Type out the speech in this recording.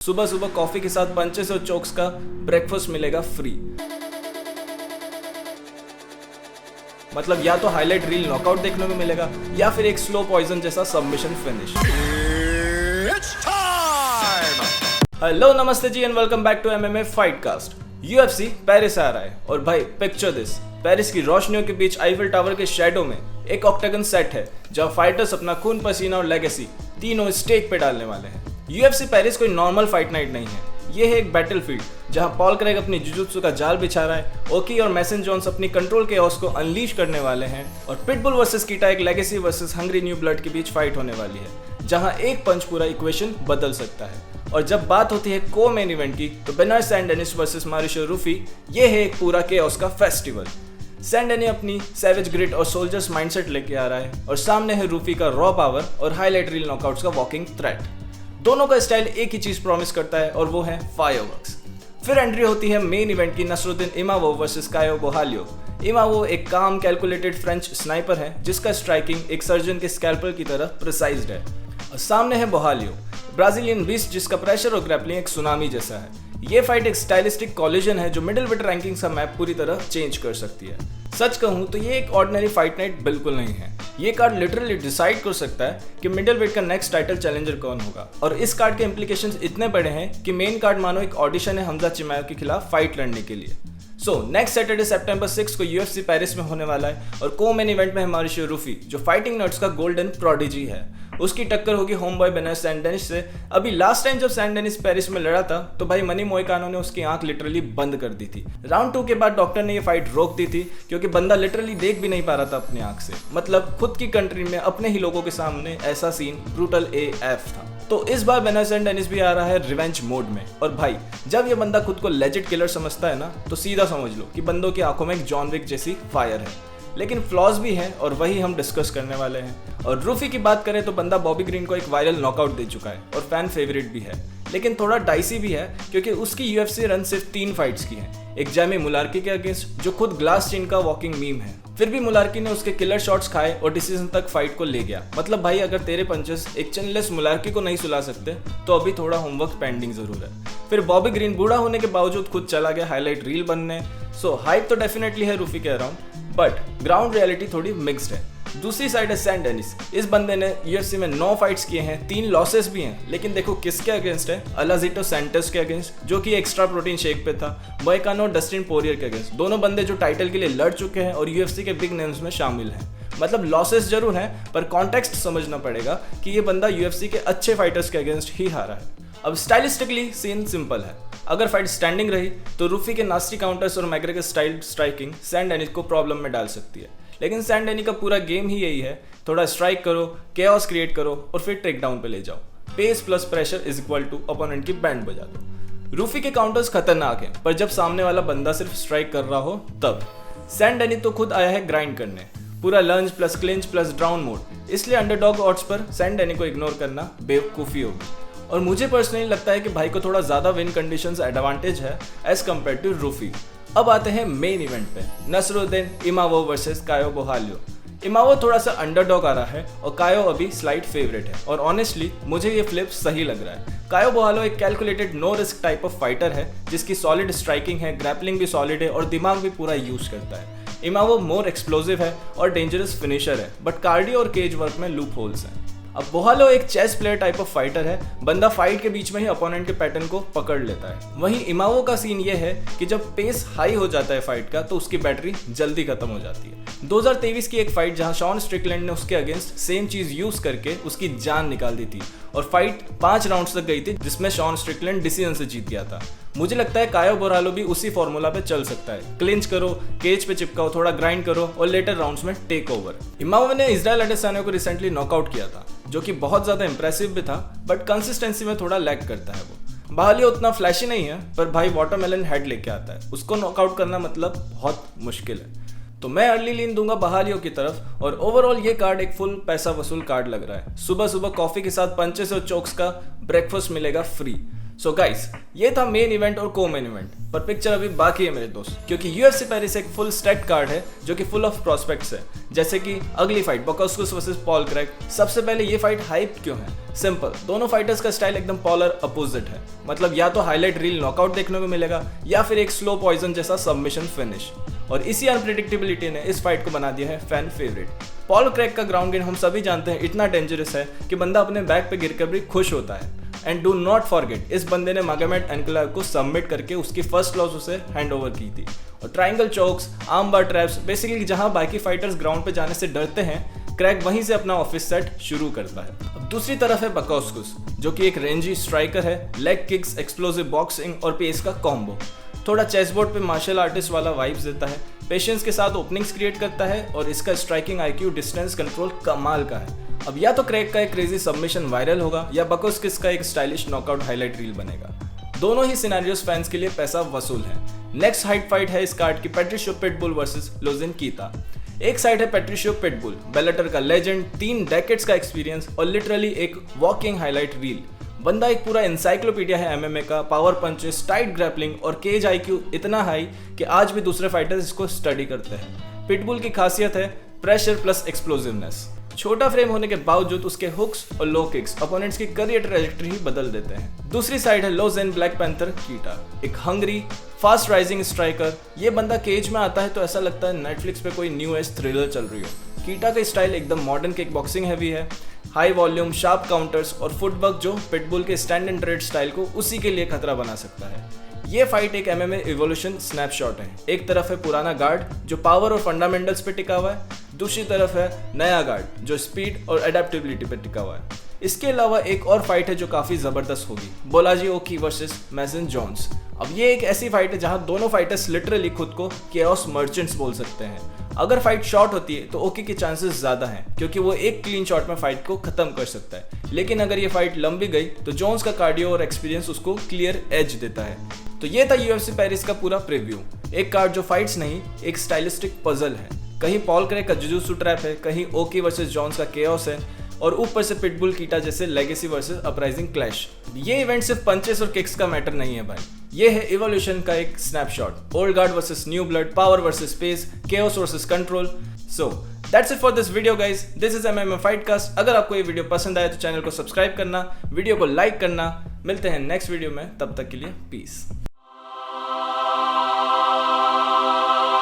सुबह सुबह कॉफी के साथ पंचेस और चोक्स का ब्रेकफास्ट मिलेगा फ्री। मतलब या तो हाईलाइट रील नॉकआउट देखने को मिलेगा या फिर एक स्लो पॉइजन जैसा सबमिशन फिनिश। हेलो नमस्ते जी and welcome back to MMA fight cast. UFC Paris आ रहा है और भाई पिक्चर दिस, पेरिस की रोशनियों के बीच आईफिल टावर के शैडो में एक ऑक्टागन सेट है जहां फाइटर्स अपना खून पसीना और लेगेसी तीनों स्टेक पे डालने वाले हैं। यूएफसी पेरिस कोई नॉर्मल फाइट नाइट नहीं है, ये है एक बैटलफील्ड जहां पॉल क्रेग अपनी जुजुत्सु का जाल बिछा रहा है, ओकी और मैसन जोन्स अपनी कंट्रोल केओस को अनलीश करने वाले हैं और पिटबुल वर्सेस कीटा एक legacy versus hungry new blood के बीच फाइट होने वाली है जहां एक पंच पूरा इक्वेशन बदल सकता है। और जब बात होती है को मेन इवेंट की तो Benoy Saint Dennis versus मारिशो Rufi, ये है एक पूरा केओस का फेस्टिवल। सैन डेनी अपनी सैवेज ग्रिट और सोल्जर्स माइंडसेट लेके आ रहा है और सामने है रूफी का रॉ पावर और हाईलाइट रील नॉकआउट्स का वॉकिंग थ्रेट। दोनों का स्टाइल एक ही चीज प्रॉमिस करता है और वो है फायरवर्क्स। फिर एंट्री होती है मेन इवेंट की नसरुद्दीन इमावोव वर्सेस कायो बोहालियो। इमावोव एक काम कैलकुलेटेड फ्रेंच स्नाइपर है जिसका स्ट्राइकिंग एक सर्जन के स्कैल्पल की तरह प्रिसाइज्ड है। और सामने है बोहालियो, ब्राजीलियन बीस्ट जिसका प्रेशर और ग्रैपलिंग एक सुनामी जैसा है। ये फाइट एक स्टाइलिस्टिक कॉलिजन है जो मिडिल वेट रैंकिंग्स का मैप पूरी तरह चेंज कर सकती है। सच कहूं तो ये एक ऑर्डिनरी फाइट नाइट बिल्कुल नहीं है। ये कार्ड लिटरली डिसाइड कर सकता है कि मिडिल वेट का नेक्स्ट टाइटल चैलेंजर कौन होगा और इस कार्ड के इम्प्लीकेशंस इतने बड़े हैं कि मेन कार्ड मानो एक ऑडिशन है हमजा चिमायो के खिलाफ फाइट लड़ने के लिए। नेक्स्ट सैटरडे सितंबर 6 को यूएफसी पेरिस में होने वाला है और को मेन इवेंट में है मारिशो रूफी जो फाइटिंग नर्ड्स का गोल्डन प्रोडिजी है। उसकी टक्कर होगी home boy Benoit Saint Denis से। अभी लास्ट टाइम जब सैन डेनिस पेरिस में लड़ा था तो भाई मनी मोइकानो ने उसकी आंख लिटरली बंद कर दी थी। राउंड 2 के बाद डॉक्टर ने ये फाइट रोक दी थी क्योंकि बंदा लिटरली देख भी नहीं पा रहा था अपनी आंख से। मतलब खुद की कंट्री में अपने ही लोगों के सामने ऐसा सीन ब्रूटल AF था। तो इस बार बेनॉय सैन डेनिस भी आ रहा है रिवेंज मोड में। और भाई जब ये बंदा खुद को लेजेंड किलर समझता है ना तो सीधा समझ लो कि बंदों की आंखों में एक जॉन विक जैसी फायर है, लेकिन फ्लॉज भी हैं और वही हम डिस्कस करने वाले हैं। और रूफी की बात करें तो बंदा बॉबी ग्रीन को एक वायरल नॉकआउट दे चुका है और फैन फेवरेट भी है, लेकिन थोड़ा डाइसी भी है क्योंकि उसकी यूएफसी रन सिर्फ 3 फाइट्स की हैं। एक जैमी मुलार्की के अगेंस्ट जो खुद ग्लास चेन का वॉकिंग मीम है, फिर भी मुलार्की ने उसके किलर शॉट्स खाए और डिसीजन तक फाइट को ले गया। मतलब भाई अगर तेरे पंचेस एक चिनलेस मुलार्की को नहीं सुला सकते तो अभी थोड़ा होमवर्क पेंडिंग जरूर है। फिर बॉबी ग्रीन बूढ़ा होने के बावजूद खुद चला गया हाईलाइट रील बनने। हाइप तो डेफिनेटली है रूफी के अराउंड, बट ग्राउंड रियलिटी थोड़ी मिक्स्ड है। दूसरी साइड है सैन डेनिस। इस बंदे ने यूएफसी में 9 फाइट्स किए हैं, 3 लॉसेस भी हैं, लेकिन देखो किसके अगेंस्ट है, अलाजिटो सैंटोस के अगेंस्ट जो कि एक्स्ट्रा प्रोटीन शेक पे था, मोइकानो डस्टिन पोरियर के अगेंस्ट। दोनों बंदे जो टाइटल के लिए लड़ चुके हैं और यूएफसी के बिग नेम्स में शामिल हैं। मतलब लॉसेस जरूर हैं पर कॉन्टेक्स्ट समझना पड़ेगा कि ये बंदा यूएफसी के अच्छे फाइटर्स के अगेंस्ट ही हारा है। अब स्टाइलिस्टिकली सीन सिंपल है। अगर फाइट स्टैंडिंग रही तो रूफी के नास्टी काउंटर्स और McGregor style striking Saint Denis को प्रॉब्लम में डाल सकती है, लेकिन सैन डेनी का पूरा गेम ही यही है, थोड़ा स्ट्राइक करो, केओस क्रिएट करो और फिर टेक डाउन पे ले जाओ। Pace plus pressure is equal to opponent की बैंड बजा दो। रूफी के काउंटर्स खतरनाक हैं पर जब सामने वाला बंदा सिर्फ स्ट्राइक कर रहा हो तब। सैन डेनी तो खुद आया है ग्राइंड करने, पूरा lunge plus clinch plus drown mode, इसलिए अंडरडॉग ऑड्स पर सैन डेनी को इग्नोर करना बेवकूफ़ी होगी। और मुझे पर्सनली लगता है कि भाई को थोड़ा ज़्यादा विन कंडीशंस एडवांटेज है एज कम्पेयर टू रूफी। अब आते हैं मेन इवेंट पे, नसरुद्दीन इमावोव वर्सेस कायो बोहालियो। इमावोव थोड़ा सा अंडरडॉग आ रहा है और कायो अभी स्लाइट फेवरेट है और ऑनेस्टली मुझे ये फ्लिप सही लग रहा है। कायो बोहालियो एक calculated no risk type of fighter है जिसकी सॉलिड स्ट्राइकिंग है, ग्रैपलिंग भी सॉलिड है और दिमाग भी पूरा यूज करता है। इमावोव मोर एक्सप्लोसिव है और डेंजरस फिनिशर है, बट कार्डियो और केज वर्क में लूप होल्स हैं। अब बोहालियो एक chess player type of fighter है, बंदा फाइट के बीच में ही अपोनेंट के पैटर्न को पकड़ लेता है। वहीं इमावो का सीन ये है कि जब पेस हाई हो जाता है फाइट का तो उसकी बैटरी जल्दी खत्म हो जाती है। 2023 की एक फाइट जहां शॉन स्ट्रिकलैंड ने उसके अगेंस्ट सेम चीज यूज करके उसकी जान निकाल दी थी और फाइट 5 राउंड्स तक गई थी जिसमें शॉन स्ट्रिकलैंड डिसीजन से जीत गया था। मुझे लगता है कायो बोहालियो भी उसी फॉर्मूला पे चल सकता है, क्लिंच करो, केज पे चिपकाओ, थोड़ा ग्राइंड करो और लेटर राउंड्स में टेक ओवर। इमावो ने इजराइल अडेसानिया को रिसेंटली नॉकआउट किया था जो कि बहुत ज्यादा इंप्रेसिव भी था, बट कंसिस्टेंसी में थोड़ा लैग करता है वो। बोहालियो उतना फ्लैशी नहीं है पर भाई वाटरमेलन हेड लेके आता है, उसको नॉकआउट करना मतलब बहुत मुश्किल है। तो मैं अर्ली लीन दूंगा बोहालियो की तरफ और ओवरऑल ये कार्ड एक फुल पैसा वसूल कार्ड लग रहा है। सुबह सुबह कॉफी के साथ पंचेस और चोक्स का ब्रेकफास्ट मिलेगा फ्री। सो गाइस, ये था मेन इवेंट और को मेन इवेंट, पर पिक्चर अभी बाकी है मेरे दोस्त, क्योंकि यूएफसी पेरिस एक फुल स्टैक कार्ड है जो कि फुल ऑफ प्रोस्पेक्ट्स है। जैसे कि अगली फाइट बकाउस्कस वर्सेस पॉल क्रैक। सबसे पहले ये फाइट हाइप क्यों है? सिंपल, दोनों फाइटर्स का स्टाइल एकदम पोलर अपोजिट है। मतलब या तो हाईलाइट रील नॉकआउट देखने को मिलेगा या फिर एक स्लो पॉइजन जैसा सबमिशन फिनिश। और इसी अनप्रेडिक्टेबिलिटी ने इस फाइट को बना दिया है फैन फेवरेट। पॉल क्रैक का ग्राउंड गेम हम सभी जानते हैं इतना डेंजरस है कि बंदा अपने बैक पे गिरकर भी खुश होता है। एंड डू नॉट फॉरगेट, इस बंदे ने मागोमेड एनक्लेव को सबमिट करके उसकी फर्स्ट लॉस उसे हैंड ओवर की थी। और ट्रायंगल चोक्स, आर्म बार ट्रैप्स, बेसिकली जहां बाकी फाइटर्स ग्राउंड पे जाने से डरते हैं, क्रैक वहीं से अपना ऑफिस सेट शुरू करता है। अब दूसरी तरफ है बकाउस्कस, जो कि एक रेंजी स्ट्राइकर है। लेग किक्स, एक्सप्लोसिव बॉक्सिंग और पेस का कॉम्बो। थोड़ा चेसबोर्ड पे मार्शल आर्टिस्ट वाला वाइब्स देता है, पेशेंस के साथ ओपनिंग्स क्रिएट करता है और इसका स्ट्राइकिंग आईक्यू, डिस्टेंस कंट्रोल कमाल का है। अब या तो क्रैक का एक क्रेजी सबमिशन वायरल होगा या बकाउस्कस का एक स्टाइलिश नॉकआउट हाईलाइट रील बनेगा। दोनों ही सिनेरियोस फैंस के लिए पैसा वसूल है। नेक्स्ट हाइट फाइट है इस कार्ड की पैट्रिशियो पिटबुल वर्सेस लोजेन कीता। एक साइड है पैट्रिशियो पिटबुल, बेलाटर का लेजेंड, 3 डेकेड्स का एक्सपीरियंस और लिटरली एक वॉकिंग हाईलाइट रील। बंदा एक पूरा इंसाइक्लोपीडिया है एमएमए का। पावर पंचेस, टाइट ग्रैपलिंग और केज आईक्यू इतना हाई कि आज भी दूसरे फाइटर्स इसको स्टडी करते हैं। पिटबुल की खासियत है प्रेशर प्लस एक्सप्लोसिवनेस। छोटा फ्रेम होने के बावजूद उसके हुक्स और लो किक्स अपोनेंट्स की करियर ट्रैजेक्टरी ही बदल देते हैं। दूसरी साइड है लोजेन ब्लैक पैंथर कीटा, एक हंग्री फास्ट राइजिंग स्ट्राइकर। ये बंदा केज में आता है तो ऐसा लगता है नेटफ्लिक्स पे कोई न्यू एज थ्रिलर चल रही हो। कीटा का स्टाइल एकदम मॉडर्न किक बॉक्सिंग हैवी है, हाई वॉल्यूम, शार्प काउंटर्स और फुटवर्क जो पिटबुल के स्टैंड एंड ट्रेड स्टाइल को उसी के लिए खतरा बना सकता है। ये फाइट एक एमएमए इवोल्यूशन स्नैपशॉट है। एक तरफ है पुराना गार्ड जो पावर और फंडामेंटल्स पे टिका हुआ है, दूसरी तरफ है नया गार्ड जो स्पीड और एडेप्टेबिलिटी पे टिका हुआ है। इसके अलावा एक और फाइट है जो काफी जबरदस्त होगी, बोलाजी ओकी वर्सेस मैसन जॉन्स। अब ये एक ऐसी फाइट है जहां दोनों फाइटर्स लिटरली खुद को केओस मर्चेंट्स बोल सकते हैं। अगर फाइट शॉर्ट होती है तो ओकी के चांसेस ज्यादा हैं क्योंकि वो एक क्लीन शॉट में फाइट को खत्म कर सकता है। लेकिन अगर ये फाइट लंबी गई तो जोन्स का कार्डियो और एक्सपीरियंस उसको क्लियर एज देता है। तो ये था यूएफसी पेरिस का पूरा प्रीव्यू। एक कार्ड जो फाइट्स नहीं, एक स्टाइलिस्टिक पजल है। कहीं पॉल क्रैक का जुजुत्सु ट्रैप है, कहीं ओकी वर्सेस जॉन्स का केओस है और ऊपर से पिटबुल कीटा जैसे लेगेसी वर्सेस अपराइजिंग क्लैश। ये इवेंट सिर्फ पंचेस और किक्स का मैटर नहीं है भाई, ये है इवोल्यूशन का एक snapshot. Old guard versus new blood, power versus space, chaos versus control. So that's it for this video guys. This is MMA fightcast. अगर आपको ये वीडियो पसंद आया तो चैनल को सब्सक्राइब करना, वीडियो को लाइक करना। मिलते हैं नेक्स्ट वीडियो में, तब तक के लिए पीस।